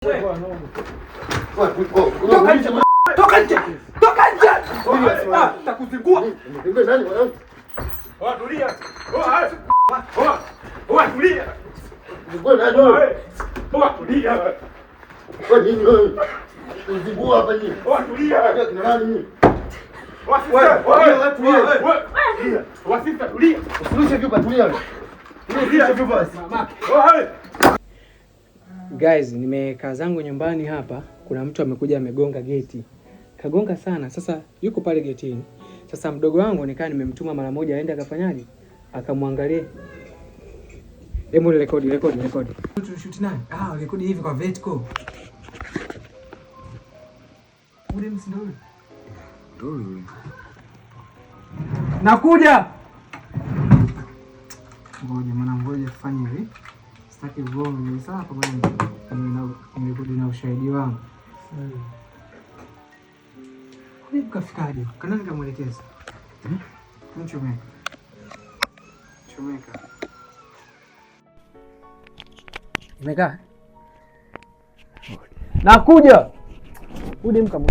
Toka nje! Toka nje! Takuzingua. Tulia. Tulia. Tulia. Kwa nini wewe? Unazingua hapa nini? Tulia. Kina nani? Wasita tulia. Usilishe vyupa, tulia wewe. Tulia vyupa basi. Guys, nimekaa zangu nyumbani hapa, kuna mtu amekuja amegonga geti. Kagonga sana. Sasa yuko pale getini. Sasa mdogo wangu nikaa nimemtuma mara moja aende akafanyaje? Akamwangalie. Hebu rekodi. Shoot nani? Rekodi hivi kwa Vetco. Ule msindoni. Ndio. Nakuja. Ngoja tufanye hivi. Sitaki ugomvi, ni sawa pamoja nimerudi na ushahidi wangu. Kule kafikaje? Kanani kamwelekeza? Chomeka. Imekaa? Nakuja. Uje mkamu.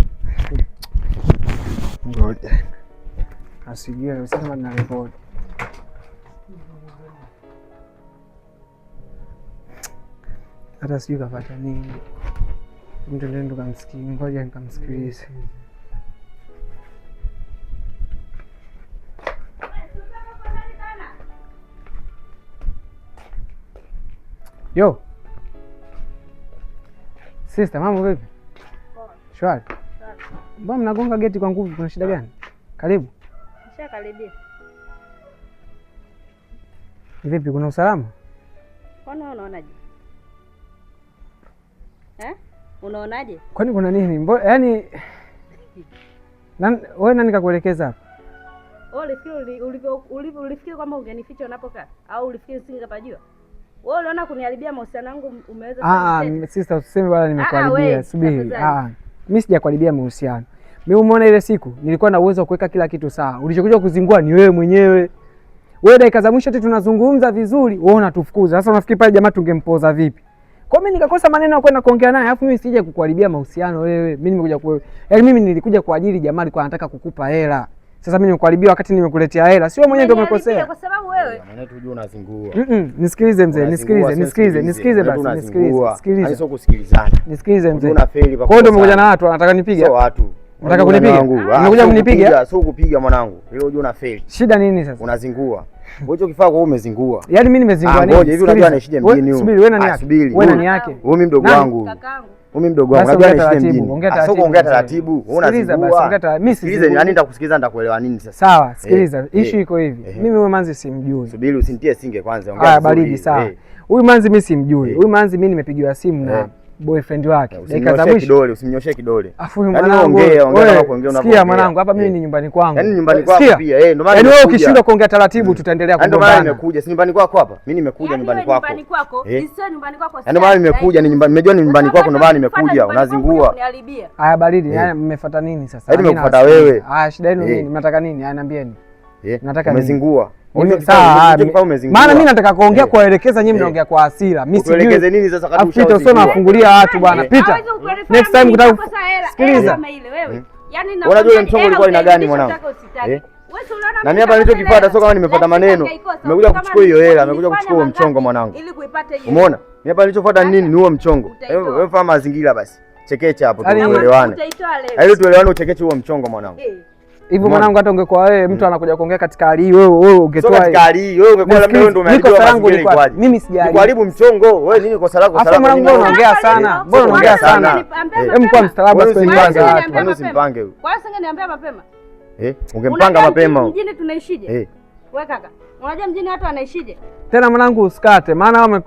Ngoja. Asijue usema na report. Hata sijui kapata nini. Mtu ndio kamsikia. Ngoja nikamsikilize. Yo. Sister, mambo vipi? Shwari. Mbona mnagonga geti kwa nguvu? Kuna shida gani? Karibu. Nishakaribia. Vipi, kuna usalama? Unaonaje? Unaonaje? Kwani kuna nini? Yaani wewe nani kakuelekeza hapa? Ulifikiri kwamba ungenificha unapokaa au ulifikiri singepajua? Wewe uliona kuniharibia mahusiano yangu umeweza sister usiseme bwana nimekuharibia. Subiri. Mimi sijakuharibia mahusiano. Mimi umeona ile siku nilikuwa na uwezo wa kuweka kila kitu sawa. Ulichokuja kuzingua ni wewe mwenyewe. Wewe dakika za mwisho tu tunazungumza vizuri, wewe unatufukuza. Sasa unafikiri pale jamaa tungempoza vipi? Kwa mimi nikakosa maneno ya kwenda kuongea naye, alafu mimi sije kukuharibia mahusiano wewe. Mimi nimekuja kwa yaani mimi nilikuja kwa ajili jamaa alikuwa anataka kukupa hela. Sasa mimi nimekuharibia wakati nimekuletea hela. Sio mwenyewe ndio umekosea. Kwa sababu wewe. Maana tu unajua unazingua. Nisikilize mzee, nisikilize basi, nisikilize. Hadi sio kusikilizana. Nisikilize mzee. Unafeli kwa hiyo ndio umekuja na watu wanataka nipige. Sio watu. Unataka kunipiga? Unakuja kunipiga? Sio kupiga mwanangu. Ile unajua unafeli. Shida nini sasa? Unazingua. Wewe kifaa kwa umezingua. Yaani mimi nimezingua nini? Ngoja hivi unajua anaishije mjini huyu. Subiri, wewe nani yake? Wewe nani yake? Wewe mdogo wangu. Mimi mdogo wangu. Unajua anaishije mjini. Sio kuongea taratibu. Unazingua. Mimi sikilize, yani nitakusikiliza nitakuelewa nini sasa. Sawa, sikiliza. Issue iko hivi. Mimi huyu manzi simjui. Subiri usinitie singe kwanza. Ongea baridi sawa. Huyu manzi mimi simjui. Huyu manzi mimi nimepigiwa simu na boyfriend wake. Dakika za mwisho kidole, usimnyoshie kidole. Afu mwanangu, ongea unapoongea. Sikia mwanangu, hapa mimi ni nyumbani kwangu. Yaani nyumbani kwako pia. Ndio maana yaani wewe ukishindwa kuongea taratibu tutaendelea kugombana. Ndio maana nimekuja. Si nyumbani kwako hapa? Mimi nimekuja nyumbani kwako. Nyumbani kwako? Sio nyumbani kwako. Ndio maana nimekuja, ni nyumbani. Nimejua ni nyumbani kwako ndio maana nimekuja. Unazingua. Haya baridi, mmefuata nini sasa? Yaani nimekufuata wewe. Shida yenu nini? Mnataka nini? Niambieni. Nataka umezingua. Maana mimi nataka kuongea kuwaelekeza, nyinyi mnaongea kwa hasira. Mimi sijui. Tuelekeze nini sasa kadri ushauri. Pita usome afungulia watu bwana. Pita. Next time kutaka sikiliza. Yaani na unajua mchongo ulikuwa ina gani mwanangu? Na mimi hapa nilichokifuata sio kama nimefuata maneno. Nimekuja kuchukua hiyo hela, nimekuja kuchukua mchongo mwanangu. Umeona? Mimi hapa nilichofuata nini? Ni huo mchongo. Wewe fahamu mazingira basi. Chekecha hapo tuelewane. Ili tuelewane uchekeche huo mchongo mwanangu. Hivyo mwanangu, hata ungekuwa wewe mtu anakuja kuongea katika hali hii, wewe ungetoa katika hali hii, wewe ungekuwa labda wewe ndio umeharibia mimi sijali. Kuharibu mchongo, wewe nini kosa lako? Sasa mwanangu unaongea sana. Mbona unaongea sana? Hem, kwa mstaarabu basi kwanza watu. Kwani usimpange huyo? Kwa sababu ngeniambia mapema. Ungempanga mapema. Mjini tunaishije? Wewe kaka, unajua mjini watu wanaishije? Tena mwanangu usikate, maana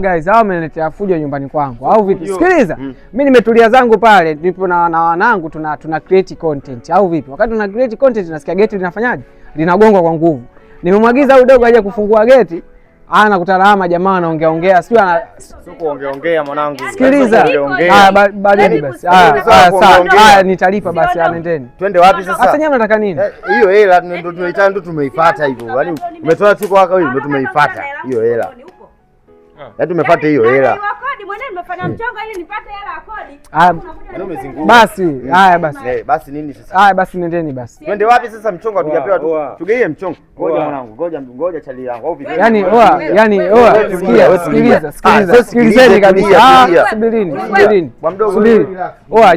guys, hao wameniletea fujo nyumbani kwangu. Au vipi? Sikiliza. Mimi nimetulia zangu pale, nipo na wanangu tuna create content. Au vipi? Wakati tuna create content nasikia geti linafanyaje? Linagongwa kwa nguvu. Nimemwagiza huyo dogo aje kufungua geti. Anakutana na jamaa anaongea sio kuongea mwanangu. Sikiliza. Baridi basi. Sawa. Nitalipa basi, nendeni. Twende wapi sasa? Sasa nyinyi mnataka nini? Hiyo hela ndio tunaitana, ndio tumeifuata hivyo. Yaani umetoa siku waka hiyo ndio tumeifuata hiyo hela. Yaani tumefuata hiyo hela. Ni kodi mwenyewe nimefanya mchongo ili nipate hela ya kodi. Yaani umezunguka. Basi, haya basi. Basi nini sasa? Haya basi nendeni basi. Twende wapi sasa mchongo hatujapewa tu. Tugeie mchongo. Ngoja mwanangu, ngoja chali yangu. Au vipi? Yaani sikilizeni kabisa. Subirini. Kwa mdogo. Subiri.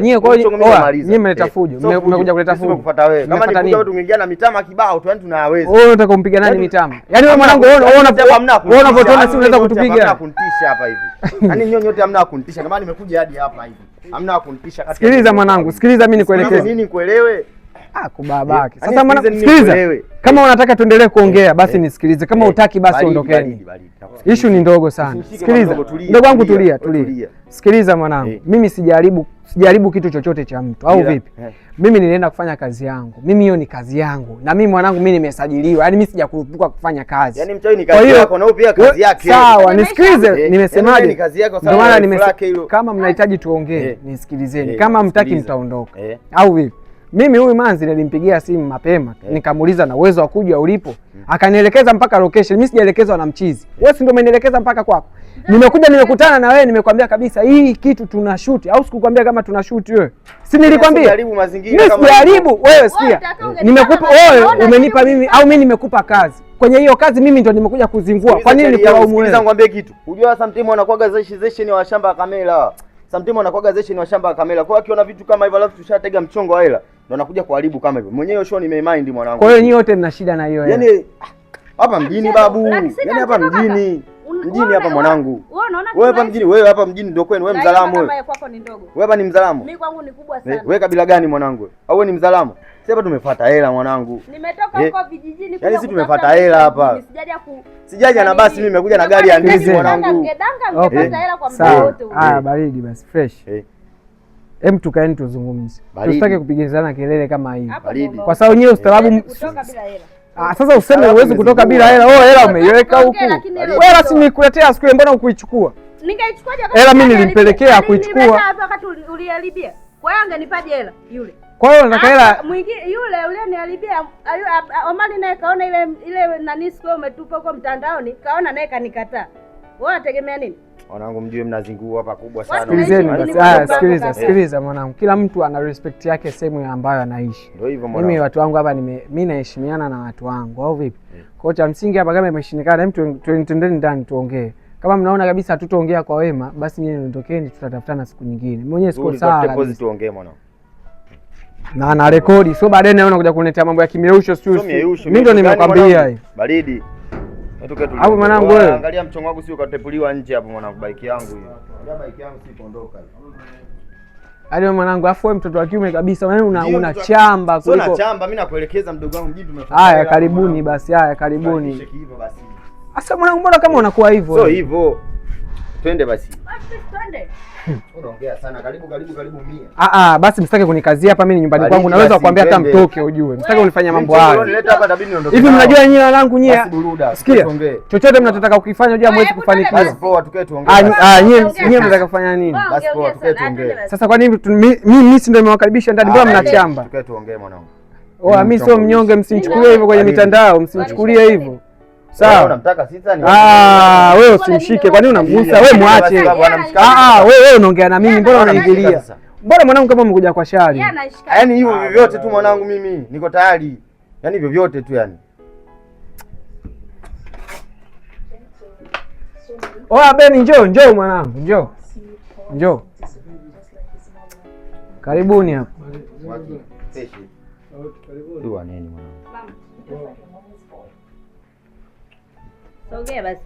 Nyie mmeleta fujo. Mmekuja kuleta fujo. Kufuata wewe. Kama ni kuja tungeingia na mitama kibao tu, yani tunaweza. Wewe unataka kumpiga nani mitama? Yaani wewe mwanangu unapotuona si unaweza kutupiga. Hamna kunitisha hapa hivi. Yaani nyinyi nyote hamna kunitisha. Kama nimekuja hadi hapa hivi. Hamna kunitisha kati. Sikiliza mwanangu, sikiliza mimi nikuelekeze. Nini kuelewe? Kubabaki. Sasa mwanangu sikiliza. Kama unataka tuendelee kuongea basi nisikilize. Kama hutaki basi ondokeni. Issue ni ndogo sana. Sikiliza. Ndugu wangu tulia. Sikiliza mwanangu. Mimi sijaribu kitu chochote cha mtu au vipi? Mimi nilienda kufanya kazi yangu. Mimi hiyo ni kazi yangu. Na mimi mwanangu mimi nimesajiliwa. Yaani mimi sijakurupuka kufanya kazi. Yaani mchawi ni kazi yako na wewe pia kazi yake. Sawa, nisikilize. Nimesemaje? Ni kazi yako sawa. Ndio maana nimesema kama mnahitaji tuongee, nisikilizeni. Kama mtaki mtaondoka. Au vipi? Mimi huyu manzi nilimpigia simu mapema, nikamuuliza na uwezo wa kuja ulipo. Akanielekeza mpaka location. Mimi sijaelekezwa na mchizi. Wewe si ndio umenielekeza mpaka kwako. Nimekuja nimekutana na wewe, nimekwambia kabisa hii kitu tuna shoot au sikukwambia kama tuna shoot wewe? Si nilikwambia? Jaribu mazingira kama. Mimi sijaribu, wewe sikia. Nimekupa wewe, umenipa mimi au mimi nimekupa kazi. Kwenye hiyo kazi mimi ndo nimekuja kuzingua. Kwa nini nikulaumu wewe? Nikwambie kitu. Unajua sometimes wanakuaga zesheni wa shamba kamera. Sometimes wanakuaga zesheni wa shamba kamera. Kwa akiona vitu kama hivyo alafu tushatega mchongo wa hela. Ndio anakuja kuharibu kama hivyo. Mwenyewe show nimemind mwanangu. Kwa hiyo nyinyi wote mna shida na hiyo hela. Yaani hapa mjini babu. Yaani hapa mjini. Mjini hapa mwanangu. Wewe hapa mjini, wewe hapa mjini ndio kwenu, wewe mzalamu wewe. Kama kwako ni ndogo. Wewe hapa ni mzalamu. Mimi kwangu ni kubwa sana. Wewe kabila gani mwanangu? Au wewe ni mzalamu? Sisi hapa tumefuata hela mwanangu. Nimetoka huko vijijini kwa. Yaani sisi tumefuata hela hapa. Sijaja na basi mimi nimekuja na gari ya ndizi mwanangu. Ungedanga ungepata hela kwa muda wote huo. Baridi basi fresh. Tukaeni tuzungumze. Tusitake kupigizana kelele kama hii. Kwa sababu nyewe ustaarabu kutoka bila hela. Sasa useme uwezi kutoka bila hela. Hela umeiweka huku. Wewe si nikuletea siku ile, mbona ukuichukua? Ningeichukuaje kama hela mimi nilimpelekea kuichukua. Wakati uliharibia. Kwa hiyo angenipaje hela yule? Kwa hiyo nataka hela mwingine yule niharibia. Omari naye kaona ile nani siku umetupa huko mtandaoni, kaona naye kanikataa. Wewe unategemea nini? Mwanangu mjue mnazingua hapa kubwa sana. Sikilizeni basi. Sikiliza mwanangu. Kila mtu ana respect yake sehemu ambayo anaishi. Ndio hivyo mwanangu. Mimi watu wangu hapa mimi naheshimiana na watu wangu au vipi? Kwa cha msingi hapa kama imeshindikana, mtu tuendeni ndani tuongee. Kama mnaona kabisa hatutaongea kwa wema, basi nyinyi ondokeni, tutatafutana siku nyingine. Mimi mwenyewe siko sawa. Deposit tuongee mwanangu. Na rekodi. Sio baadaye naona kuja kuniletea mambo ya kimeusho sio. Mimi ndo nimekwambia hivi. Baridi. Hapo mwanangu wewe. Angalia mchongo wangu sio ukatepuliwa nje hapo mwanangu, bike yangu hiyo. Angalia bike yangu si kuondoka. Hadi mwanangu, afu wewe mtoto wa kiume kabisa, wewe una chamba kuliko. Sio na chamba, mimi nakuelekeza mdogo wangu mjini tumefanya. Haya karibuni basi, karibuni. Hivyo basi. Asa mwanangu, mbona kama unakuwa hivyo? Sio hivyo. Twende basi. Twende. Unaongea sana. Karibu mimi. Basi msitake kunikazia hapa mimi nyumbani kwangu. Naweza kukuambia hata mtoke ujue. Msitake unifanya mambo hayo. Hivi mnajua nyinyi wanangu nyinyi. Sikia. Chochote mnataka kukifanya unajua mwezi kufanikiwa. Basi poa tukae tuongee. Nyinyi mnataka kufanya nini? Basi poa tukae tuongee. Sasa kwa nini mimi si ndio nimewakaribisha ndani, mbona mnachamba? Tukae tuongee mwanangu. Mimi sio mnyonge, msinichukulie hivyo kwenye mitandao, msinichukulie hivyo. Sawa. Unamtaka sita ni. Wewe usimshike. Kwa nini unamgusa? Wewe muache. Wewe unaongea na mimi, mbona unaingilia? Mbona mwanangu kama umekuja kwa shari? Yaani hivyo vyovyote tu mwanangu, mimi niko tayari. Yaani vyovyote tu yani. Beni njoo mwanangu, njoo. Karibuni hapa. Dua nini mwanangu? Sogea basi.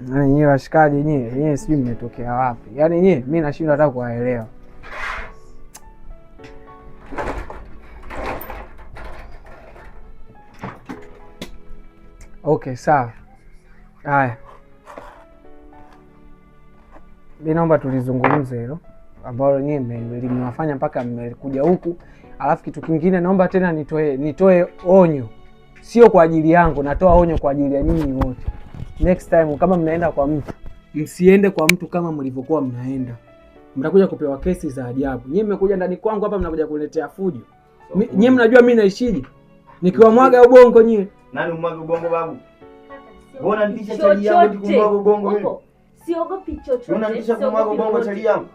Nyie washikaji nyie sijui mmetokea wapi. Yaani nyie mimi nashindwa hata kuwaelewa. Okay, sawa. Haya. Mimi naomba tulizungumze hilo ambalo nyie mlimewafanya mpaka mmekuja huku. Alafu kitu kingine naomba tena nitoe onyo. Sio kwa ajili yangu, natoa onyo kwa ajili ya nyinyi wote. Next time kama mnaenda kwa mtu, msiende kwa mtu kama mlivyokuwa mnaenda. Mtakuja kupewa kesi za ajabu. Nyinyi mmekuja ndani kwangu hapa mnakuja kuletea fujo. Nyinyi mnajua mimi naishije? Nikiwamwaga ubongo nyie. Nani umwage ubongo babu? Mbona nitisha chali yangu kumwaga ubongo mimi? Siogopi chochote. Mbona nitisha kumwaga ubongo chali yangu?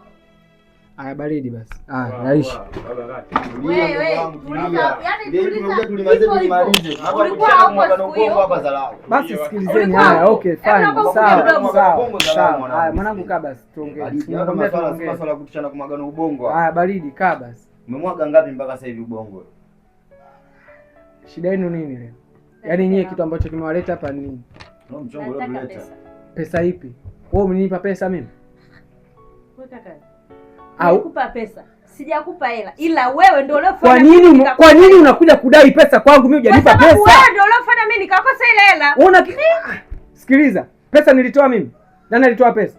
Aya, baridi basi. Aya, naishi. Wewe, tulimalize. Ulikuwa hapo ubongo hapa zalao. Basi sikilizeni. Haya, okay, fine. Sawa. Haya, mwanangu kaa basi tuongee. Tunakwambia masuala ya kutishana kumwaga ubongo. Haya, baridi kaa basi. Umemwaga ngapi mpaka sasa hivi ubongo? Shida yenu nini leo? Yaani nyie kitu ambacho kimewaleta hapa ni nini? Ndio mchongo leo tuleta. Pesa ipi? Wewe umenipa pesa mimi? Wewe kaka. Nikupa pesa. Sijakupa hela. Ila wewe ndio uliofanya. Kwa nini unakuja kudai pesa kwangu mimi hujanipa pesa? Wewe ndio uliofanya mimi nikakosa ile hela. Sikiliza. Pesa nilitoa mimi. Nani alitoa pesa?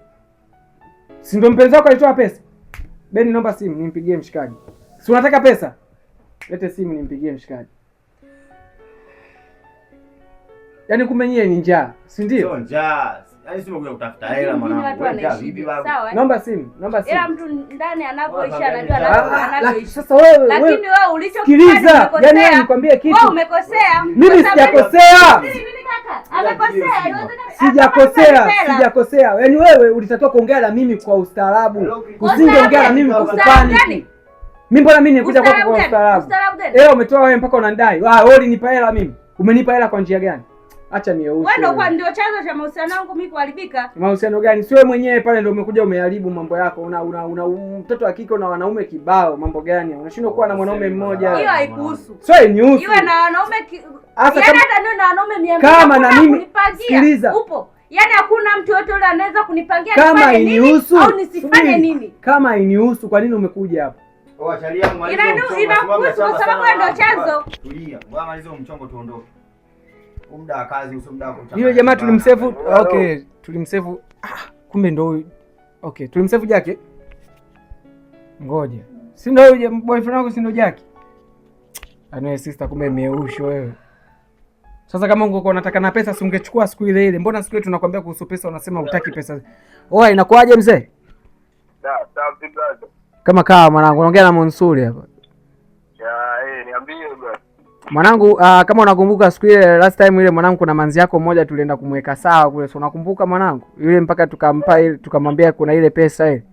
Si ndio mpenzi wako alitoa pesa? Beni, naomba simu nimpigie mshikaji. Si unataka pesa? Lete simu nimpigie mshikaji. Yaani kumbe nyie ni njaa, si ndio? Sio njaa. Yaani sio kuja kutafuta hela mwanangu. Vipi babu? Naomba simu. Ila mtu ndani anapoishi anajua anavyoishi. Sasa wewe, lakini wewe ulichokifanya, yaani wewe nikwambie kitu. Wewe umekosea. Mimi sijakosea. Mimi kaka, amekosea. Sijakosea. Yaani wewe ulitakiwa kuongea na mimi kwa ustaarabu. Usingeongea na mimi kwa kupani. Mimi mbona mimi nikuja kwako kwa ustaarabu? Umetoa wewe mpaka unanidai. Wewe ulinipa hela mimi. Umenipa hela kwa njia gani? Acha nieuze. Wewe ndio chanzo cha mahusiano yangu mimi kuharibika. Mahusiano gani? Si wewe mwenyewe pale ndio umekuja umeharibu mambo yako. Una mtoto wa kike na wanaume kibao. Mambo gani? Unashindwa kuwa na mwanaume mmoja. Hiyo haikuhusu. Sio inihusu. Iwe na wanaume hata ndio na wanaume 200. Kama na mimi sikiliza. Upo. Yaani hakuna mtu yote yule anaweza kunipangia kama inihusu au nisifanye nini. Kama inihusu kwa nini umekuja hapa? Achali yangu malizo. Inakuhusu kwa sababu ndio chanzo. Tulia. Ngoja malizo mchongo tuondoke. Muda wa kazi usomda kwa. Yule jamaa tulimsave. Okay, tulimsave. Kumbe ndio huyu. Okay, tulimsave Jackie. Ngoja. Si ndio yule boyfriend wako, si ndio Jackie? Anaye sister, kumbe meusho wewe. Sasa kama ungekuwa unataka na pesa si ungechukua siku ile ile. Mbona siku ile tunakwambia kuhusu pesa unasema hutaki pesa? Oa, inakuaje mzee? Safi brother. Kama kaa mwanangu, unaongea na Monsuri hapa. Niambie bwana. Mwanangu, kama unakumbuka siku ile last time ile mwanangu, kuna manzi yako mmoja tulienda kumweka sawa kule. So unakumbuka mwanangu? Yule mpaka tukampa ile tukamwambia kuna ile pesa ile.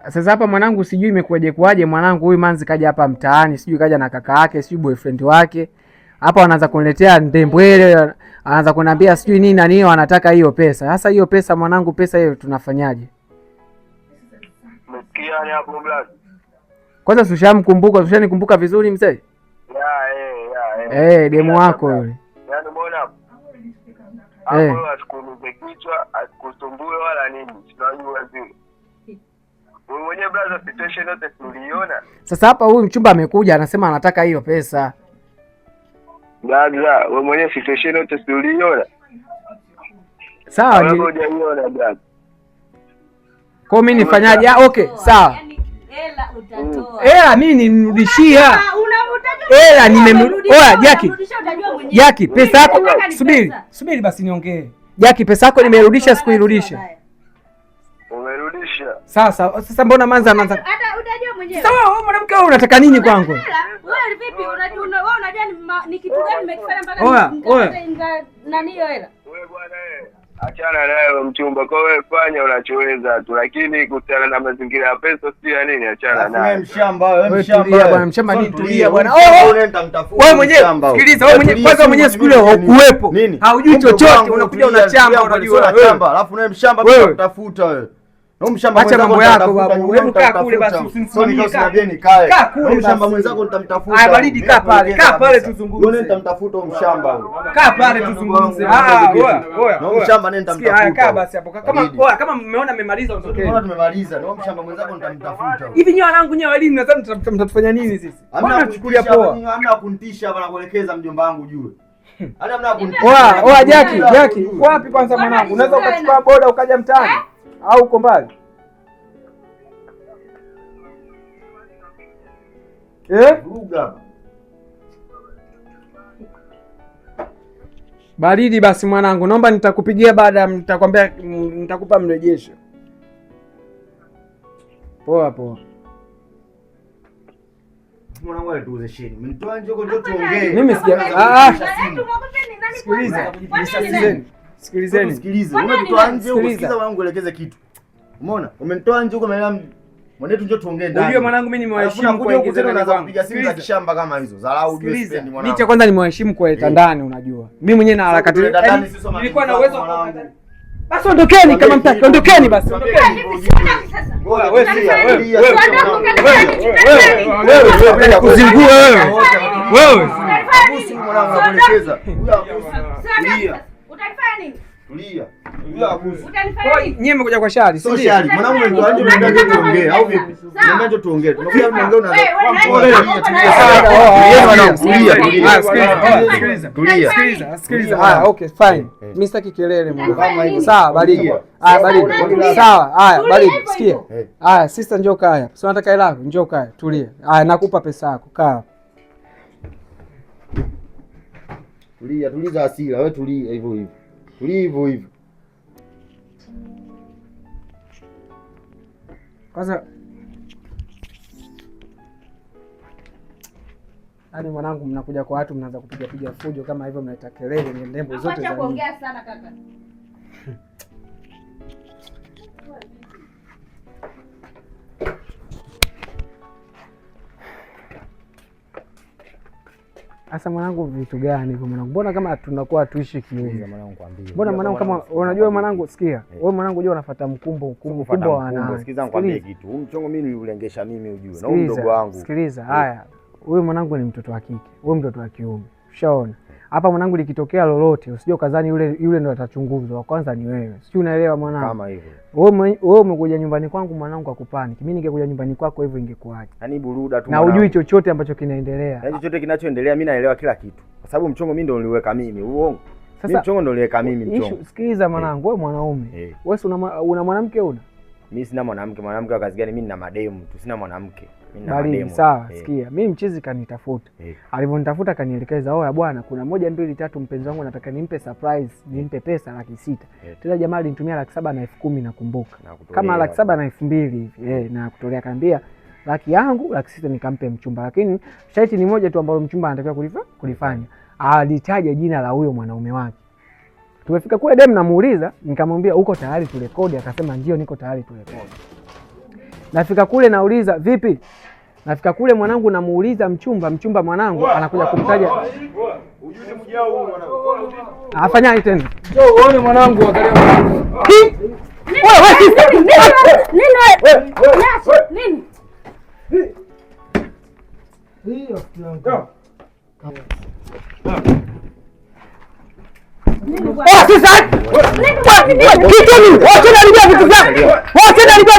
Sasa hapa mwanangu sijui imekuaje mwanangu, huyu manzi kaja hapa mtaani, sijui kaja na kaka yake, sijui boyfriend wake. Hapa wanaanza kuniletea ndembwele, anaanza kuniambia sijui nini na nini wanataka hiyo pesa. Sasa hiyo pesa mwanangu, pesa hiyo tunafanyaje? Msikia ni hapo black. Kwanza ushanikumbuka vizuri mzee? Demu wako yule. Yaani mbona hapo? Hapo asikuumize kichwa, asikusumbue wala nini. Tunajua zile. Wewe mwenyewe brother, situation yote tuliona. Sasa hapa huyu mchumba amekuja anasema anataka hiyo pesa. Brother, wewe mwenyewe situation yote tuliona. Sawa ni. Wewe hujaiona brother. Kwa mimi nifanyaje? Okay, sawa. Hela utatoa. Hela mimi nimrudishia. Hela nimemrudishia. Oya, Jackie, pesa yako. Subiri basi niongee. Jackie, pesa yako nimerudisha, sikuirudisha. Umerudisha. Sasa mbona manza anaanza? Hata unajua mwenyewe. Sawa, wewe mwanamke wewe unataka nini kwangu? Wewe vipi unajua ni kitu gani nimekifanya mpaka nani hiyo hela? Wewe bwana achana naye mchumba, kwa wewe fanya unachoweza tu, lakini kuhusiana na mazingira ya pesa si ya nini, achana naye. Wewe mshamba bwana, mshamba nini? Tulia bwana. Wewe mwenyewe sikiliza, wewe mwenyewe kwanza, mwenyewe siku ile hukuepo. Haujui chochote, unakuja unachamba, unajua wewe. Alafu naye mshamba pia unatafuta wewe. Acha mambo yako babu. Hebu kaa kule basi, usimsimamie. Kaa kule mshamba mwenzako nitamtafuta. Haya baridi, kaa pale tuzungumze. Wewe nitamtafuta huyo mshamba huyo. Kaa pale tuzungumze. Oya. Mshamba nenda nitamtafuta. Haya kaa basi hapo. Kama mmeona mmemaliza ondokeni. Tunaona tumemaliza. Ndio mshamba mwenzako nitamtafuta. Hivi nyewe wanangu nyewe walimu nadhani mtatufanya nini sisi? Mbona tuchukulia poa? Hamna kunitisha hapa na kuelekeza mjomba wangu jue. Hata hamna kunitisha. Oya Jackie, wapi kwanza mwanangu? Unaweza ukachukua boda ukaja mtaani au uko mbali? Baridi basi mwanangu, naomba nitakupigia baada, nitakwambia nitakupa mrejesho. Poa. Afu mwanangu alituuze sheni. Mnitoa nje huko ndio tuongee. Mimi sija Sikilizeni. Umetoa nje huko, sikiza wangu elekeze kitu. Umeona? Umenitoa nje huko umeelewa mwanetu njoo tuongee ndani. Unajua mwanangu mimi nimewaheshimu kwa ingiza ndani. Unaanza kupiga simu za kishamba kama hizo. Dharau ujue sipendi mwanangu. Mimi cha kwanza nimewaheshimu kwa ndani unajua. Mimi mwenyewe na harakati. Nilikuwa na uwezo wa ndani. Basi ondokeni kama mtaki. Ondokeni basi. Ondokeni. Wewe kuzingua wewe. Wewe. Utanifanya nini? Tulia. Nyie mmekuja kwa shari, si ndio? Mwanangu ndio anje mnaenda tuongee au vipi? Mnaenda tuongee. Tunakuja tunaongea unaanza. Sikiliza. Haya, okay, fine. Mimi sitaki kelele mwanangu. Sawa, baridi. Baridi. Sawa. Haya, baridi. Sikia. Haya, sister njoo kaa hapa. Si unataka hela yako? Njoo kaa. Tulia. Haya, nakupa pesa yako. Kaa. Tuliza hasira. Wewe tulia hivyo hivyo. Tulia hivyo hivyo. Kwanza hadi mwanangu mnakuja kwa watu mnaanza kupiga fujo kama hivyo, mnaita kelele ndembo zote za. Acha kuongea sana kaka. Sasa mwanangu, vitu gani hivyo mwanangu? Mbona kama tunakuwa tuishi kiume mwanangu, kwambie. Mbona mwanangu kama unajua mwanangu, sikia. Wewe mwanangu unajua unafuata mkumbo wa wana. Sikiza nikwambie kitu. Huu mchongo mimi niliulengesha mimi ujue. Na huyu mdogo wangu. Sikiliza, haya. Huyu mwanangu ni mtoto wa kike. Wewe mtoto wa kiume. Ushaona? Hapa mwanangu likitokea lolote, usije ukadhani yule ndo atachunguzwa. Kwanza ni wewe. Sio, unaelewa mwanangu? Kama hivyo. Wewe umekuja nyumbani kwangu mwanangu akupani. Mimi ningekuja nyumbani kwako hivyo ingekuaje? Yaani buruda tu. Na hujui chochote ambacho kinaendelea. Yaani chochote kinachoendelea mimi naelewa kila kitu. Kwa sababu mchongo mimi ndo niliweka mimi. Uongo. Sasa mchongo ndo niliweka mimi mchongo. Sikiliza mwanangu, wewe mwanaume. Wewe una mwanamke una? Mimi sina mwanamke. Mwanamke wa kazi gani? Mimi nina mademu tu. Sina mwanamke. Mimi nina mademu. Sawa, sikia. Mimi mchizi kanitafuta. Alivyonitafuta kanielekeza, "Oya bwana, kuna 1 2 3 mpenzi wangu nataka nimpe surprise, nimpe pesa 600." Tena jamaa alinitumia 7,000 na 10,000 nakumbuka. Kama 7,000 na 2,000 hivi. Na kutolea kaniambia 1,600,000 nikampe mchumba. Lakini sharti ni moja tu ambalo mchumba anatakiwa kulifanya. Alitaja jina la huyo mwanaume wake. Tumefika kule dem namuuliza, nikamwambia uko tayari turekodi? Akasema ndio niko tayari turekodi. Nafika kule nauliza vipi? Nafika kule mwanangu namuuliza mchumba mwanangu anakuja kumtaja. Ujue mjao huyu mwanangu. Afanyaje tena? Njoo uone mwanangu, angalia mwanangu. Nini? Hiyo kilango.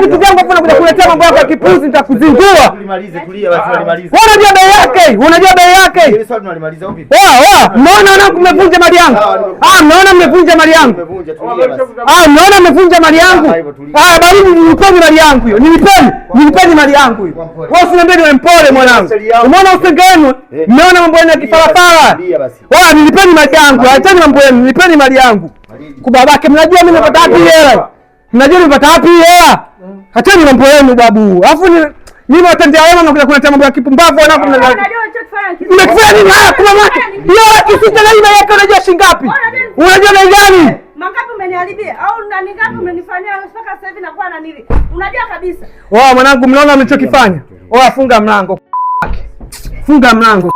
Vitu vyangu hapo nakuja kuletea mambo yako ya kipuzi, nitakuzingua. Unajua bei yake? Unajua bei yake? Ile swali tunalimaliza vipi? Mnaona mmevunja mali yangu. Mnaona mmevunja mali yangu. Mnaona mmevunja mali yangu. Baridi, nilipeni mali yangu hiyo. Nilipeni mali yangu hiyo. Wewe usiniambie ni mpole mwanangu. Umeona usenge wenu? Mnaona mambo yenu ya kifarafara. Nilipeni mali yangu. Acheni mambo yenu. Nilipeni mali yangu. Kubabake, mnajua mimi nimepata wapi hela? Mnajua nimepata wapi hela? Acheni mambo yenu babu. Alafu mimi watendea wema mnakuja kuleta mambo ya kipumbavu wanapo mnajua. Mmefanya nini? Kuna mwaka. Hiyo kisita na ile yake unajua shilingi ngapi? Unajua bei gani? Mangapi umeniharibia au ndani ngapi umenifanyia mpaka sasa hivi nakuwa na nili? Unajua kabisa. Mwanangu, mnaona mlichokifanya? Funga mlango. Funga mlango.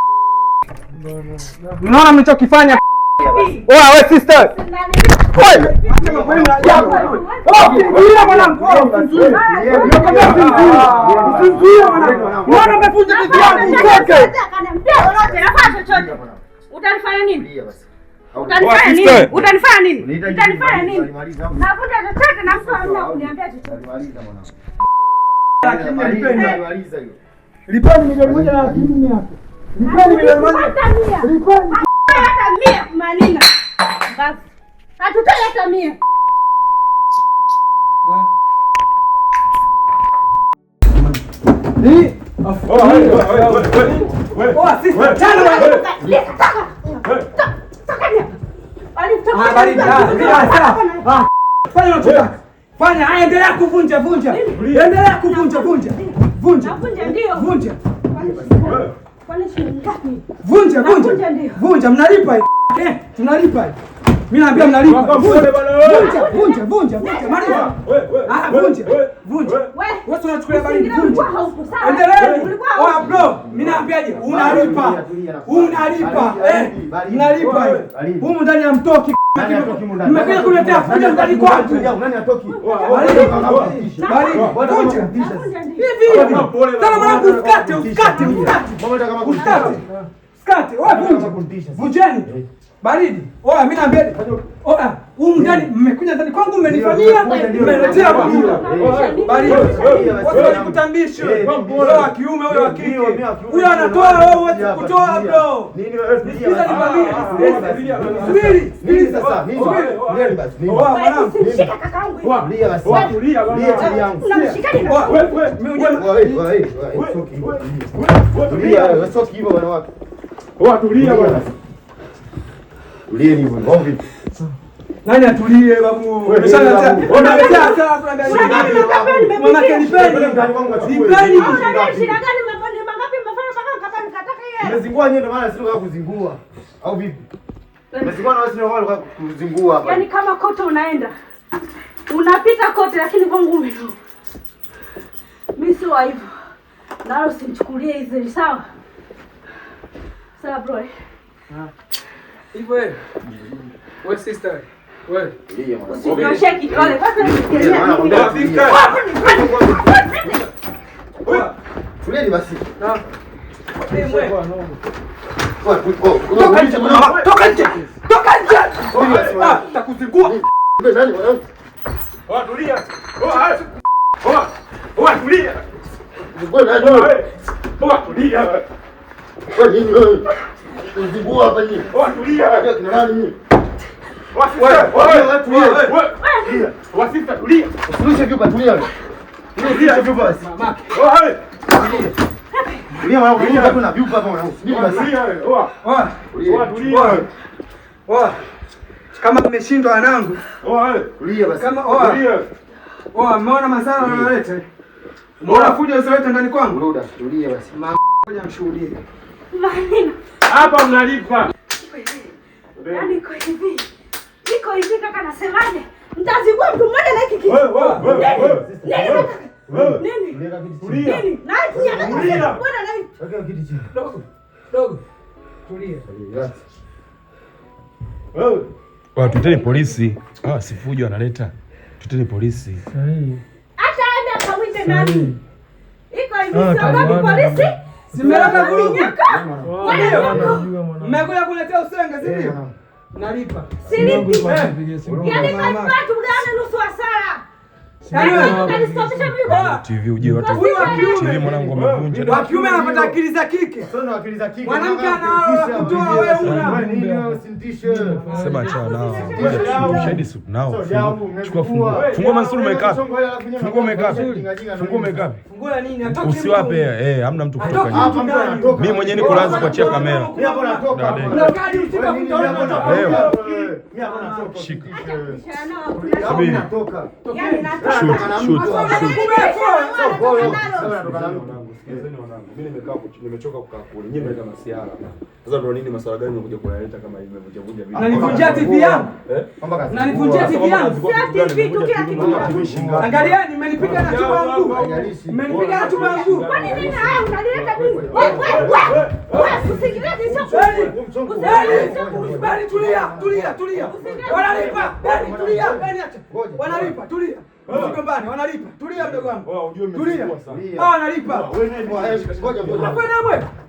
Mnaona mlichokifanya? Wewe sister. Utanifanya nini? Utanifanya nini? Nakuja chochote na mtu anataka kuniambia chochote. Lipeni milioni 1 na 10 hapo. Lipeni milioni 1. Lipeni hata 100 manina. Basi. Hatutaki hata 100. Fanya, endelea kuvunja. Endelea kuvunja. Vunja. Ndio. Vunja. Kwani shilingi ngapi? Vunja. Vunja mnalipa. Tunalipa. Mimi naambia mnalipa. Vunja. Maliza. Vunja. Wewe tunachukulia bali vunja. Endelea. Oa bro, mimi naambiaje? Unalipa. Mnalipa. Humu ndani ya mtoki. Mmekuja kuletea fujo ndani kwangu. Nani atoki? Bali. Hivi. Tena mwanangu usikate. Skate. Wewe vunjeni. Baridi. Oya mimi naambia. Oya, ndani mmekuja ndani kwangu mmenifangia, mmeletea kula. Baridi. Wewe unikutambishi. Wewe wa kiume wewe wa kike. Huyo anatoa wewe huwezi kutoa bro. Nini wewe? Nisikiza nikwambie. Subiri sasa. Subiri basi. Oya mwanangu. Shika kakaangu. Tulia basi. Tulia chini yangu. Unamshikaje na wewe? Tulia, soki hivyo bwana wako. Tulia bwana. Tulie ni hivyo. Ngombe. Nani atulie babu? Umeshaletea. Unaletea hasara tunadai. Mama kenipeni. Nipeni. shida gani mmefanya mangapi mmefanya mpaka nikataka yeye? Mmezingua nyewe ndio maana sio kwa kuzingua. Au vipi? Mmezingua na wewe sio kwa kuzingua hapa. Yaani kama kote unaenda. Unapita kote lakini kwangu umetoka. Mimi sio hivyo. Nalo usinichukulie hizo sawa? Sawa bro. Hivyo wewe. Wewe sister. Wewe. Usinyoshe kidole. Kwanza nifikiria. Tulieni basi. Toka nje. Takuzingua. Nani wewe? Tulia. Tulia. Tulia. Kwa nini wewe? Uzingua hapa nini? Tulia. Kina nani mimi? Wasita tulia. Usilishe vyupa tulia. Tulia vyupa basi. Mamake. Tulia mwanangu, tulia tu na vyupa hapa mwanangu. Subiri basi. Tulia. Kama mmeshindwa wanangu. Tulia basi. Kama mmeona masala wanaleta. Mbona fujo usilete ndani kwangu? Ruda, tulia basi. Ngoja mshuhudie. Maneno. Hapa mnalipa. Yaani iko hivi. Iko hivi kaka nasemaje? Mtazingua mtu mmoja na hiki kitu. Nini? Tulia. Nini? Na kuja na Tulia. bwana na hivi. Weka kiti chini. Dogo. Tulia. Tuteni polisi. Si fujo analeta. Tuteni polisi. Hata aende akamwite nani? Iko hivi sababu polisi. Simeleta vurugu. Mmekuja kuletea usenge, si ndio? Nalipa. Silipi. Yaani kama tugane nusu hasara. TV uje watu. TV mwanangu amevunja. Wa kiume anapata akili za kike. Sio akili za kike. Mwanamke anao kutoa wewe una. Nini wewe usintishe? Sema achana nao. Shahidi sup nao. Chukua funguo. Funguo Mansur umekaa. Funguo umekaa. Funguo umekaa. Funguo ya nini? Atoke. Usiwape hamna mtu kutoka nje. Mimi mwenyewe niko lazima kuachia kamera. Mimi hapo natoka. Unakaa juu usika kumtaona natoka. Mimi hapo natoka. Shika. Subiri. Natoka. Mimi nimechoka kukaa kule. Nyinyi mnaita masiara. Sasa ndio nini masuala gani mnakuja kuyaleta kama hivi mmevunja vitu? Unanivunjia TV yangu? Unanivunjia TV yangu? Sio TV tu kila kitu. Angalia nimenipiga na chuma yangu. Mmenipiga na chuma yangu. Kwa nini haya unaleta nini? Wewe usisikilize hicho. Bali tulia. Wanalipa. Bali tulia. Wanalipa. Tulia. Usigombane, wanalipa. Tulia mdogo wangu. Tulia. Wanalipa. Ngoja.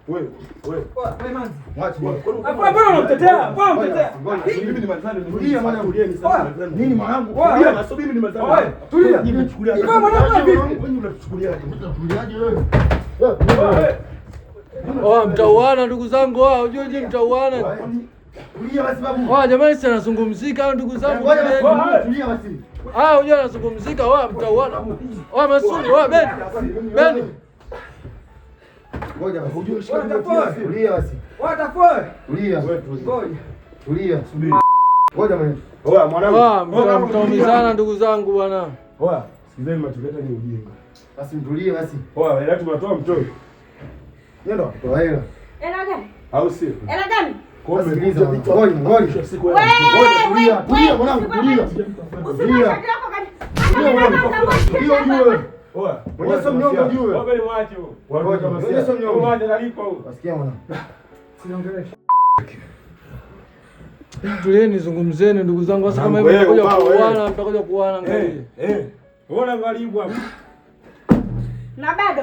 Wewe manzi. Mwache. Mbona unamtetea? Mimi ni mazani. Tulia mwanangu. Nini mwanangu? Tulia. Nasubiri mimi ni mazani. Tulia. Nimechukulia. Kwa mwanangu vipi? Wewe unachukuliaje? Unachukuliaje wewe? Mtauana ndugu zangu, unajua je mtauana? Tulia basi babu. Jamani si anazungumzika ndugu zangu. Ngoja basi. Tulia basi. Unajua anazungumzika, mtauana. Masudi, Beni. Ngoja basi. Tulia basi. Watafoe. Tulia. Ngoja. Tulia. Subiri. Ngoja mwanangu. Mtaumizana ndugu zangu bwana. Sikizeni matuleta ni ujinga. Basi mtulie basi. Hela tunatoa mtoe. Nenda toa hela. Hela gani? Au sio? Hela gani? Sikiliza ngoja. Tulia mwanangu, tulia. Usimwache yako kani. Oya, mwenye sio mnyonge ujue. Wewe ni mwache huo. Mwenye sio mnyonge. Mwache nalipa huo. Wasikia mwanangu. Siongeleshe. Tulieni, zungumzeni ndugu zangu. Sasa kama hivi mtakuja kuuana angalia. Unaona ngaribu hapo. Na bado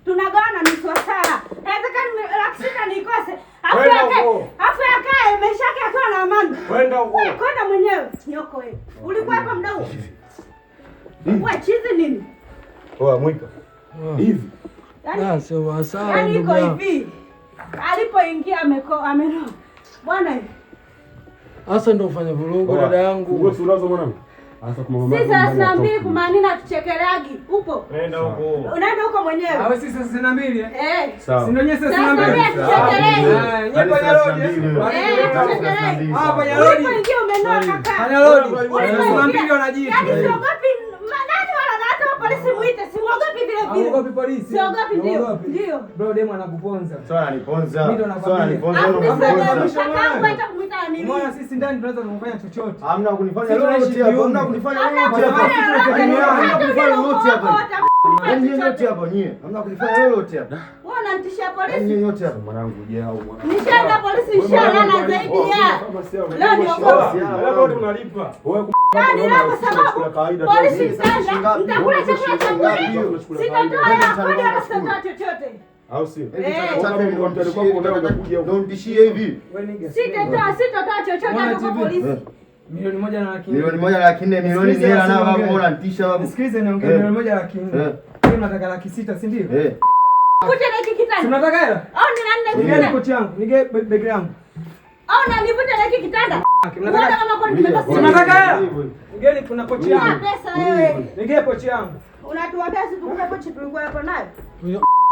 tunagawana nusu saa. Inawezekana lakisika nikose. Afu yakae maisha yake akiwa na amani. Kwenda huko. Kwenda mwenyewe. Nyoko wewe. Ulikuwa hapa muda huo? Wewe chizi nini? Oya mwika. Hivi. Ah, sio sawa Yaani ndugu iko yangu. hivi. Alipoingia ameno. Bwana hivi. Asa ndo ufanya vurugu dada yangu. Wewe si unazo mwanangu? Asa kwa mama. Sisi 32 kumanina tuchekelagi. Upo? Nenda huko. Unaenda huko mwenyewe. Awe sisi 62 Eh. Sawa. Si ndio nyinyi 62? Nyepo ya rodi. Hapa ya rodi. Ulipoingia umenoa kaka. Fanya rodi. 62 wanajiita. Yaani siogopi nani wala hata polisi muite. Siogopi vile vile. Siogopi polisi. Siogopi ndio. Ndio. Bro demo anakuponza. Sawa aniponza. Mimi ndo nakwambia. Umeona sisi ndani tunaweza kufanya chochote. Hamna kunifanya lolote hapa. Hamna kunifanya lolote hapa. Hamna kunifanya lolote hapa. Yaani yote hapa nyie. Hamna kunifanya lolote hapa. Wewe unanitishia polisi? Yaani yote hapa mwanangu je au mwanangu. Nishaenda polisi inshallah zaidi ya. Leo ni Leo tunalipa. Wewe yaani leo kwa sababu polisi sasa nitakula chakula cha bure. Sitatoa hela kodi wala sitatoa chochote. au sio? Ndio nitishie hivi. Sitatoa chochote kwa polisi. Milioni 1,400,000. Milioni 1,400,000 milioni ni hela na babu mbona nitisha babu. Nisikilize niongee milioni 1,400,000. Wewe unataka 600,000 si ndio? Kuja na hiki kitanda. Si unataka hela? Au ni nani Nige kitanda? koti yangu, nige beg yangu. Au na nivuta na hiki kitanda. Mbona kama kwa nimebeba Si unataka hela? Nige kuna koti yangu. Una pesa wewe. Nige koti yangu. Unatuambia sisi tukupe pochi tulikuwa hapo nayo.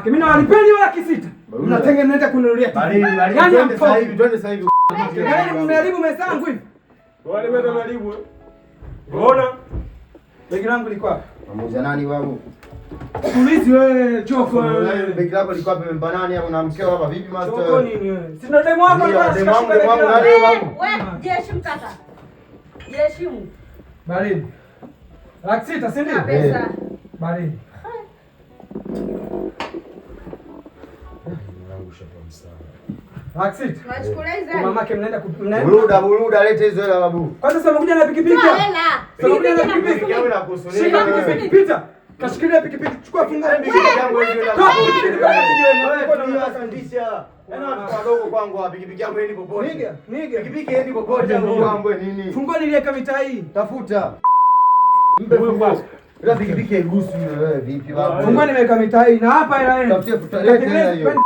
Mimi na walipeni wala 600. Mnatengeneza kununulia. Twende sasa hivi, twende sasa hivi. Yaani mnaharibu mesa yangu hivi. Wale bado wanalibu. Unaona? Begi langu liko wapi? Pamoja nani babu? Polisi wewe, choko wewe. Begi lako liko wapi mbanani hapo na mkeo hapa vipi master? Choko nini wewe? Si ndo demo wako Ndio, alikuwa demo wangu, anashika demo wangu, begi nani langu. babu? Wewe jiheshimu kaka. Jiheshimu. Baridi. 600 si ndio? Pesa. Baridi. Tunachukua hizo. Mamake mnaenda Buruda lete hizo hela babu. Kwanza sasa umekuja na pikipiki. Toa hela. Pikipiki na Pikipiki pikipiki. Yangu na kusunia. Shika pikipiki pita. Kashikilia pikipiki, chukua funguo. Pikipiki yangu hiyo hela. Toa pikipiki kwa Wewe tunasandisha. Yaani watu wadogo kwangu wa pikipiki yangu hii popote. Niga. Pikipiki hii popote ndugu wangu nini? Funguo niliweka mitaa hii. Tafuta. Mpe funguo. Ila pikipiki haigusi wewe vipi babu? Funguo nimeweka mitaa hii na hapa ila yeye. Tafutie futalete hela hiyo.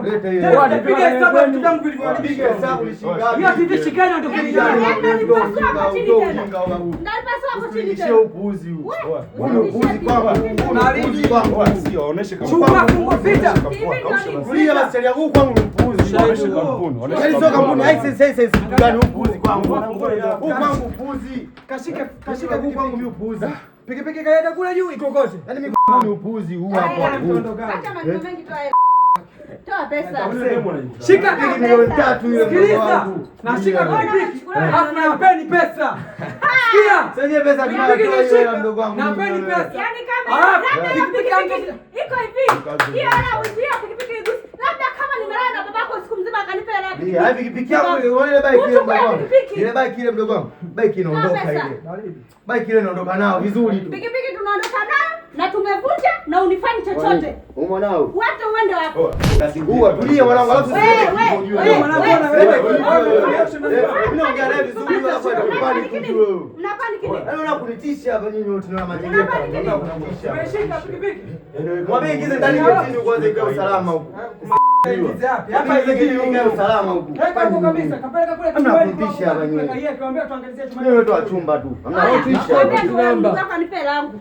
Lete hiyo. Wewe nipiga hesabu ya vitu vyangu vilivyoharibika. Piga hesabu ni shilingi ngapi? Hiyo TV shikana ndio kilingana. Usinishie upuuzi huu. Huu ni upuuzi kwangu. Upuuzi kwangu. Sio, oneshe Chukua funguo pita. Kulia basi ya huu kwangu ni upuuzi. Oneshe kampuni. Oneshe Yaani sio kampuni license gani upuuzi kwangu. Huu kwangu upuuzi. Kashika Huu kwangu ni upuuzi. pikipiki kaenda kule juu ikokote. Yaani mimi ni upuuzi huu hapa. Acha maneno mengi toa hela. Toa pesa. Shika Pikipiki milioni 3 ile mdogo sikiliza. wangu. Na shika pikipiki. Alafu napeni pesa. Sikia. Sasa pesa tunatoa hiyo hela mdogo wangu. Napeni pesa. Yaani kama labda pikipiki iko hivi. Hiyo hela uzia pikipiki igusi. Labda kama nimelala na babako siku mzima akanipa hela pikipiki. Hii pikipiki yangu ile bike ile mdogo wangu. Ile bike ile mdogo wangu. Bike inaondoka ile. Bike ile inaondoka nao vizuri tu. Pikipiki tunaondoka nayo na tumevunja na unifanyi chochote. Mwanao. Watu uende wapo. Huwa tulia mwanangu alafu Wewe mwanangu na wewe. mimi naongea naye vizuri alafu anakupani kitu wewe. Mnapani kile. Yaani unakunitisha hapa nyinyi wote na majengo. Umeshika pikipiki. Mwambie ingize ndani ya chini kwanza ikae usalama huko. Ingize wapi? Hapa hizo chini ikae usalama huko. Weka huko kabisa. Kapeleka kule Hamna kutisha hapa nyinyi. Kaia kiambia tuangalizie chuma. Mimi wetu wa chumba tu. Hamna kutisha. Namba. Nipe hela yangu.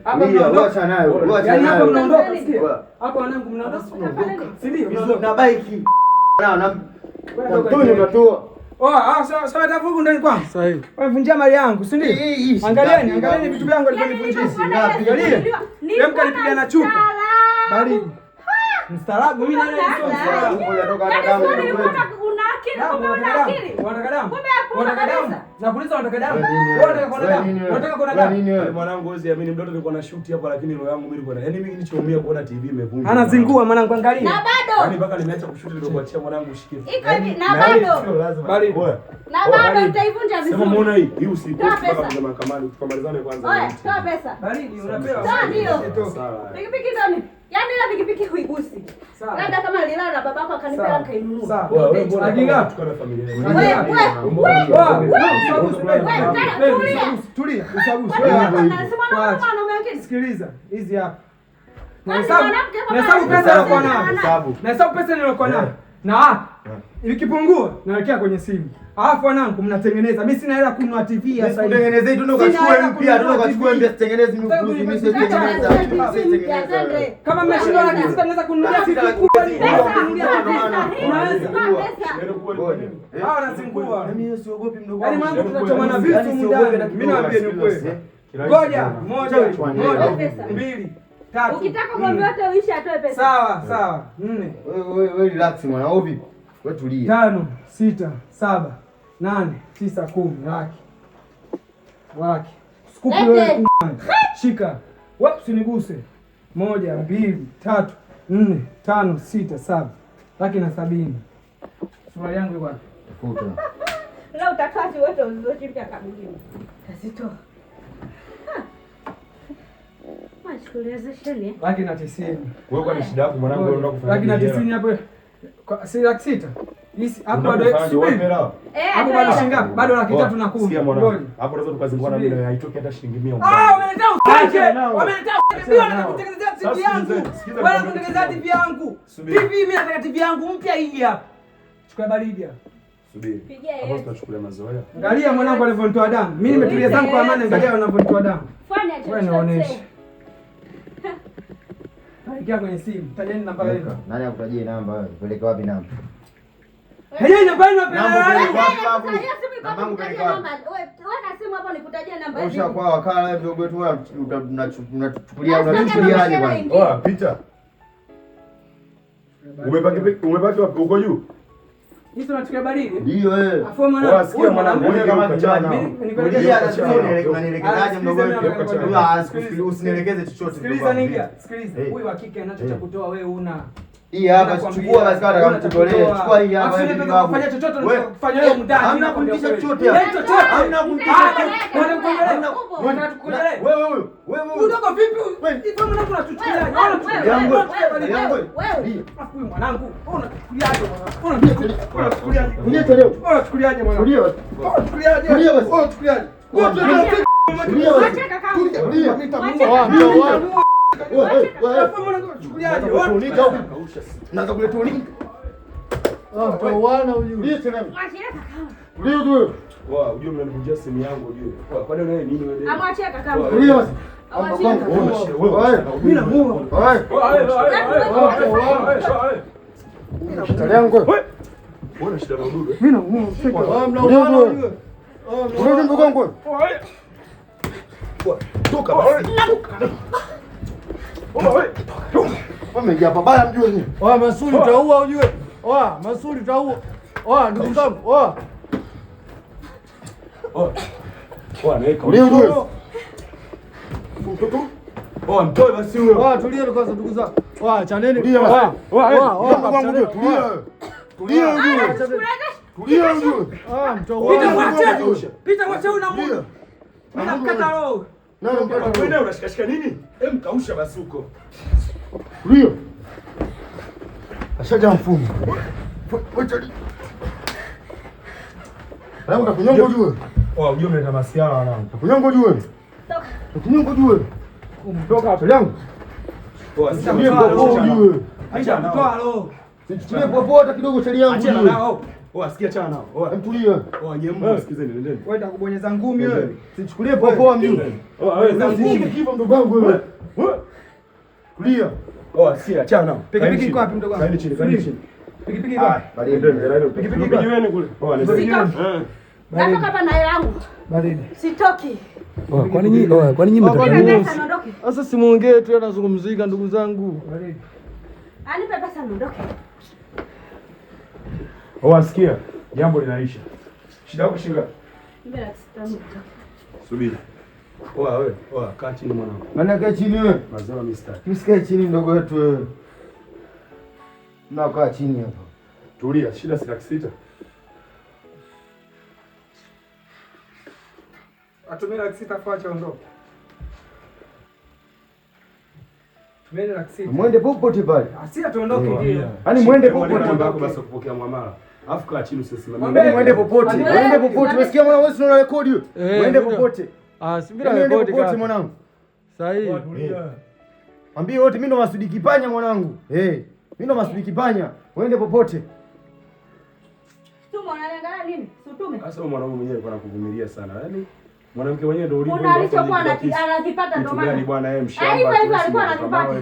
Hapa Wacha nayo. Wacha yaani hapa nayo. mnaondoka sikia. Hapa wanangu mnaondoka. Si ndio? Na bike. Na Antonio utatoa. Sawa tafuku ndani kwangu. Sahihi. Wamevunjia mali yangu, si ndio? Angalieni vitu vyangu alivyonivunjia. Angalia. Yeye mkanipiga na chupa. Baridi. Mstaarabu mimi naona sio mstaarabu. Ngoja toka hata damu. Una akili, una akili. Unataka damu? Kumbe hakuna kabisa. Nakuuliza unataka damu? Unataka kuona damu? Unataka kuona damu? Mwanangu wewe amini mtoto nilikuwa na shoot hapa lakini roho yangu mimi ilikuwa na. Yaani mimi nilichoumia kuona TV imevunja. Anazingua mwanangu angalia. Na bado. Yaani mpaka nimeacha kushoot ndio kuachia mwanangu ushikie. Iko hivi na bado. Sio lazima. Na bado nitaivunja vizuri. Sema muone hii usipost mpaka kwenye mahakamani tukamalizane kwanza. Oya, toa pesa. Baridi unapewa. Toa ndio. Sawa. Pikipiki ndani. Yaani ile pikipiki huigusi. Labda kama lilala na babako akanipea kainunua. Sawa. Wewe mbona hakika tukana familia yetu. Tulia, usabusu. Sikiliza, hizi hapa. Nahesabu pesa nilikuwa nayo. Nahesabu pesa nilikuwa nayo. Na ikipungua naelekea kwenye simu. Alafu wanangu mnatengeneza. Mimi sina hela kununua TV sasa hivi. Tengenezei tu ndo kachukue mpya, tu kachukue mpya sitengeneze mimi sitengeneza. Kama mmeshindwa na kitu tunaweza kununulia TV kubwa ni. Unaweza. Hao wanazingua. Mimi siogopi mdogo. Yaani mambo tunachomana vitu mundani. Mimi naambia ni ukweli. Ngoja, moja, 2, 3. Ukitaka ng'ombe wote uishi atoe pesa. Sawa, 4. Wewe relax mwana, au vipi? Wewe tulia. 5, 6, 7, 8, 9, 10. Laki. Skupu wewe. Shika. Wewe usiniguse. 1, 2, 3, 4, 5, 6, 7. Laki na 70. Sura yangu iko wapi? Futa. Leo utakazi wote ulizochimbia kaburini. Tazitoa. Laki na 90. Wewe kwa shida yako mwanangu unataka kufanya. Laki na 90 hapo. Si laki 6. Hisi hapo bado hapo bado shilingi ngapi? Bado laki 3 na 10. Sikia mwanangu. Hapo unaweza tukazingua na mimi haitoki hata shilingi 100. Wameletea usije. Wameletea usije na kutengenezea TV yangu. Wala kutengenezea TV yangu. TV mimi nataka TV yangu mpya hii hapa. Chukua baridi hapa. Subiri. Hapo tunachukulia mazoea. Angalia mwanangu alivyonitoa damu. Mimi nimetulia zangu kwa amani, angalia wanavyonitoa damu. Fanya chochote. Wewe nionyeshe. Ingia kwenye simu. Tajeni namba yako. Nani akutajie namba wewe? Peleka wapi namba? Hey, namba yenu wapi? Namangu peleka wapi? Weka simu hapo nikutajia namba hizi. Usha kwa wakala wewe ndugu wetu wewe unatuchukuliaje bwana? Oa, pita. Umebaki wapi? Uko juu? Hizo tunachukulia baridi. Ndio wewe. Afu mwana. Sikia mwanangu, wewe kama kijana. Unanielekezaje mdogo wewe? Usinielekeze chochote. Sikiliza ningia. Sikiliza. Huyu wa kike anacho cha kutoa wewe una. Hii hapa chukua basi kama unatutolea. Chukua hii hapa hivi babu. Kufanya chochote unachofanya wewe mndani. Hamna kunitisha chochote hapa. Hamna kunitisha chochote. Wewe udogo vipi? Hivi mwanangu unatuchukulia. Wewe mwanangu, unachukuliaje mwanangu? Unachukuliaje? Unachukuliaje mwanangu? Unachukuliaje? Unachukuliaje? Ujue mnanivunjia simu yangu ujue. Kwa nini wewe nini wewe? Amwachie kaka. Masuli utaua ujue. Masuli utaua. Ndugu zangu. Mtoe basi huyo. Tulia kwanza ndugu zangu. Chaneni. Pita mwache una Mungu. Mimi namkata roho. Wewe unashikashika nini? Kausha basi huko. Tulia. Ashaja mfumo. Leo utakunyonga ujue. Ujue mleta masiara wanangu. Utakunyonga ujue. Toka. Utakunyonga ujue. Toka hapo yangu. Acha kutoa roho. Sichukue popote kidogo chali yangu. Acha nao. Sikia chana nao. Mtulia. Nyembo sikizeni nendeni. Wewe utakubonyeza ngumi wewe. Sichukulie popoa mjuu. Wewe za ngumi kipo mdogo wangu wewe. Tulia. Sikia chana nao. Pikipiki iko wapi mdogo wangu? Kaeni chini. Pikipiki iko wapi? Pikipiki jiweni kule. Natoka hapa na hela yangu. Baridi. Sitoki. Kwani nyinyi mtaka nini? sasa simuongee tu anazungumzika ndugu zangu. Baridi. Anipe pesa niondoke. Wasikia? Jambo linaisha. Shida yako shinga? Nipe laki 6 Subiri. Wewe, kaa chini mwanangu. Nani kaa chini wewe? Mazao mistari. Msikae chini ndogo wetu wewe. Na kaa chini hapa. Tulia, shida si laki 6. Atumie laki 6 afuache ondoke. Tumeni laki 6. Mwende popote pale. Si atuondoke ndio. Yaani mwende popote Ndio basi kupokea muamala. Alafu kaa chini usisimame. Mwende popote. Mwende popote. Umesikia mwana wewe una rekodi hiyo? Mwende popote. Subira rekodi popote mwanangu. Sahihi. Ambie wote mimi ndo Masudi Kipanya mwanangu. Mimi ndo Masudi Kipanya. Mwende popote. Tuma unaangalia nini? Sutume. Sasa mwanaume mwenyewe alikuwa anakuvumilia sana. Yaani mwanamke mwenyewe ndio ulivyo. Kuna alichokuwa anakipata ndo maana. Yaani bwana yeye mshamba. Hivyo alikuwa anakipata.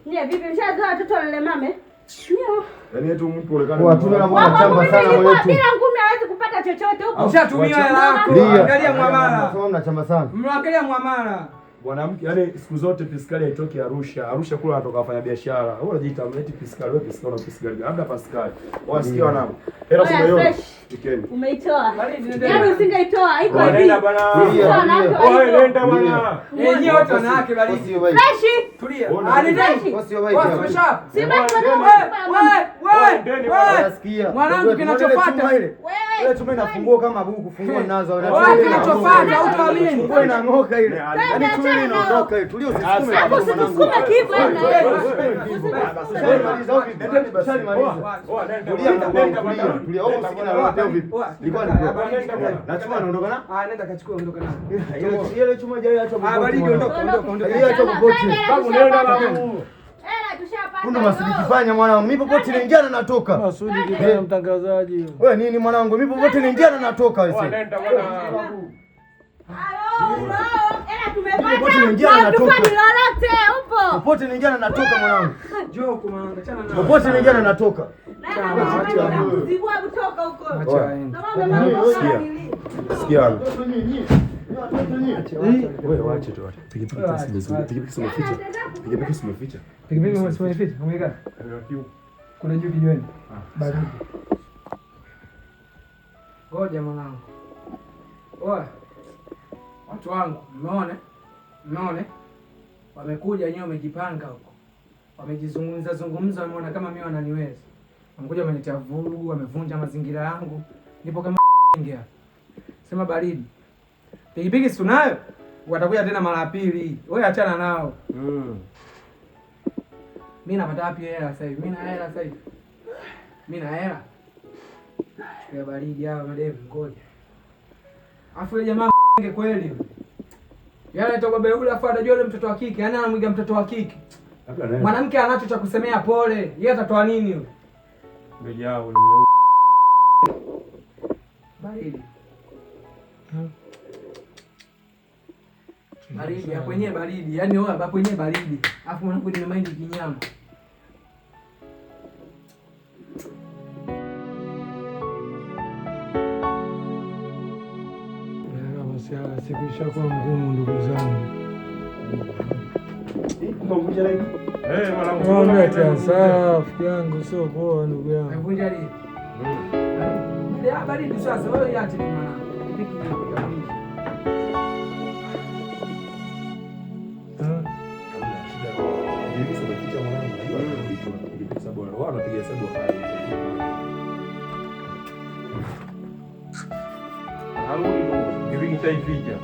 Nie vipi mshazoea watoto wale mame? Ndio. Yaani yetu mtu onekana. Watumia na mwana chamba sana wewe tu. Bila ngumi hawezi kupata chochote huko. Ushatumia hela yako. Angalia muamala. Sasa mnachamba sana. Mnaangalia muamala. Mwanamke yaani siku zote piskali haitoki Arusha. Arusha kule anatoka wafanya biashara. Wewe unajiita eti piskali, wewe piskali na piskali. Labda piskali. Wasikia wanangu. Hela sio Tikeni. Umeitoa. Yaani usingeitoa. Iko hivi. Nenda bwana. Wewe nenda bwana. Yenyewe watu wanawake baridi. Fresh. Tulia. Fresh. Wasio wapi. Si basi wewe. Nasikia. Mwanangu kinachofuata ile. Ile chuma inafungua kama buku, fungua nazo. Wewe kinachofuata hutaamini. Wewe inaanguka ile. Yaani chuma inaondoka ile. Tulia usisukume. hapo usisukume kivu na wewe. Tulia wewe usikina lolote vipi? Ilikuwa ni na chuma anaondoka na? Nenda kachukua ondoka na. Ile chuma hajawahi acha popote. Baridi ondoka. Ile acha popote. Babu nenda babu. Kuna Masudi Kipanya mwanangu. Mimi popote naingia na natoka. Masudi Kipanya mtangazaji. Wewe nini mwanangu? Mimi popote naingia na natoka wewe. Nenda bwana. Popote naingia na natoka mwanangu. Njoo huko mwanangu, achana na. Popote naingia na natoka. Sikia. Wewe waache tu. Pikipiki simeficha. Pikipiki simeficha. Pikipiki simeficha. Umeika? Kuna juu kijiweni. Baridi. Ngoja mwanangu. Oa. Watu wangu, mmeona? Wamekuja wenyewe wamejipanga huko. Wamejizungumza, wameona kama mimi wananiweza. Wamekuja wamenitia vurugu, wamevunja mazingira yangu. Nipo kama ingia. Sema baridi. Pikipiki si tunayo? Watakuja tena mara pili. Wewe achana nao. Mimi napata wapi hela sasa hivi? Mimi na hela. Chukua baridi hao madem ngoja. Afu yule jamaa kweli. Yaani atoka Beula afu anajua yule mtoto wa kike, yaani anamwiga mtoto wa kike. Mwanamke anacho cha kusemea pole. Yeye atatoa nini yule? Ndio yao Baridi. Baridi, hapo yenyewe baridi. Yaani wewe hapo yenyewe baridi. Afu mwanangu ni mind kinyama. Siku ishakuwa ngumu ndugu zangu. Safi yangu sio poa ndugu yangu. Navunja lini? Baridi sasa wewe yati mwanangu. Hamu ni kipindi cha ificha.